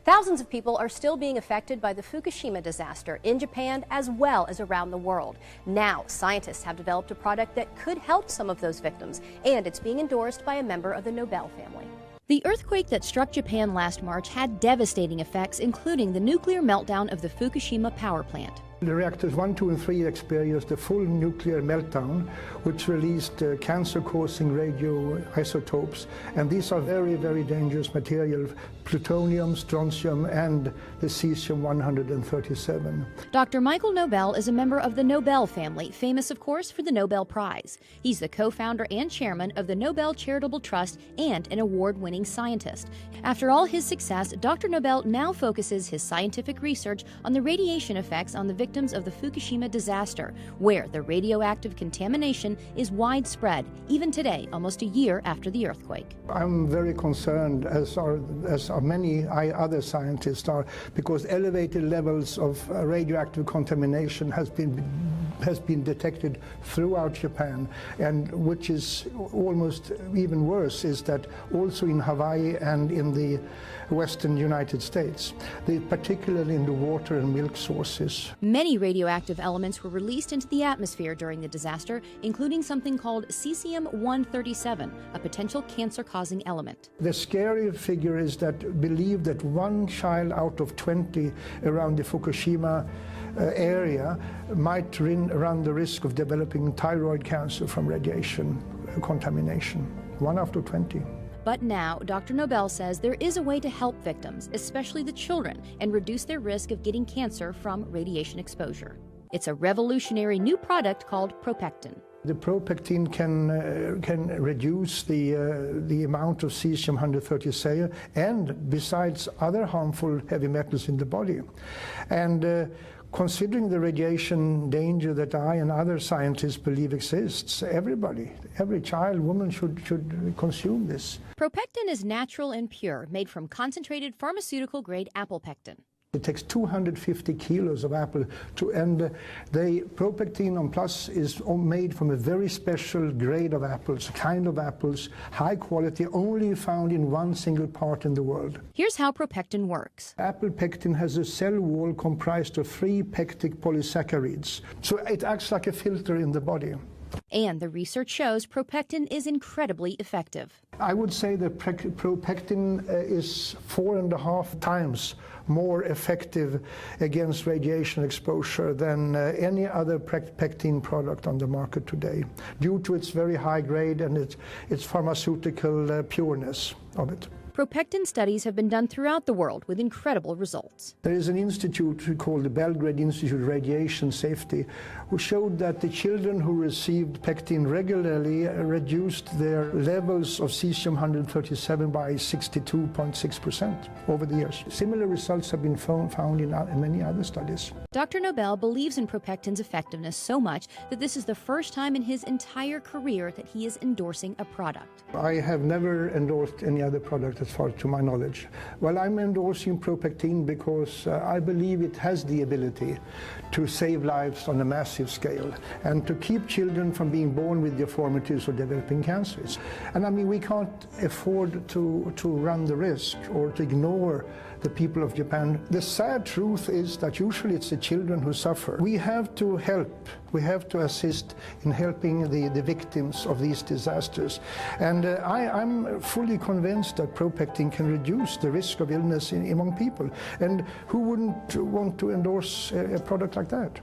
Thousands of people are still being affected by the Fukushima disaster in Japan as well as around the world. Now, scientists have developed a product that could help some of those victims, and it's being endorsed by a member of the Nobel family. The earthquake that struck Japan last March had devastating effects, including the nuclear meltdown of the Fukushima power plant. The reactors 1, 2, and 3 experienced a full nuclear meltdown, which released cancer-causing radioisotopes. And these are very, very dangerous material, plutonium, strontium, and the cesium-137. Dr. Michael Nobel is a member of the Nobel family, famous, of course, for the Nobel Prize. He's the co-founder and chairman of the Nobel Charitable Trust and an award-winning scientist. After all his success, Dr. Nobel now focuses his scientific research on the radiation effects on the victims of the Fukushima disaster, where the radioactive contamination is widespread, even today, almost a year after the earthquake. I'm very concerned, as are many other scientists are, because elevated levels of radioactive contamination has been detected throughout Japan, and which is almost even worse is that also in Hawaii and in the western United States, particularly in the water and milk sources. Many radioactive elements were released into the atmosphere during the disaster, including something called cesium-137, a potential cancer-causing element. The scary figure is that believe that 1 child out of 20 around the Fukushima area might run the risk of developing thyroid cancer from radiation contamination. 1 out of 20. But now, Dr. Nobel says there is a way to help victims, especially the children, and reduce their risk of getting cancer from radiation exposure. It's a revolutionary new product called ProPectin. The ProPectin can reduce the amount of cesium-137 and besides other harmful heavy metals in the body. And considering the radiation danger that I and other scientists believe exists, every child, woman should consume this. ProPectin is natural and pure, made from concentrated pharmaceutical-grade apple pectin. It takes 250 kilos of apple and the ProPectin on Plus is made from a very special grade of apples, kind of apples, high quality, only found in one single part in the world. Here's how ProPectin works. Apple pectin has a cell wall comprised of 3 pectic polysaccharides, so it acts like a filter in the body. And the research shows ProPectin is incredibly effective. I would say that ProPectin is 4.5 times more effective against radiation exposure than any other pectin product on the market today, due to its very high grade and its pharmaceutical pureness of it. ProPectin studies have been done throughout the world with incredible results. There is an institute called the Belgrade Institute of Radiation Safety, who showed that the children who received pectin regularly reduced their levels of cesium-137 by 62.6% over the years. Similar results have been found in many other studies. Dr. Nobel believes in ProPectin's effectiveness so much that this is the first time in his entire career that he is endorsing a product. I have never endorsed any other product as far to my knowledge. Well, I'm endorsing ProPectin because I believe it has the ability to save lives on a massive scale and to keep children from being born with deformities or developing cancers. And I mean, we can't afford to run the risk or to ignore the people of Japan. The sad truth is that usually it's the children who suffer. We have to help. We have to assist in helping the victims of these disasters. And I'm fully convinced that ProPectin can reduce the risk of illness among people. And who wouldn't want to endorse a product like that?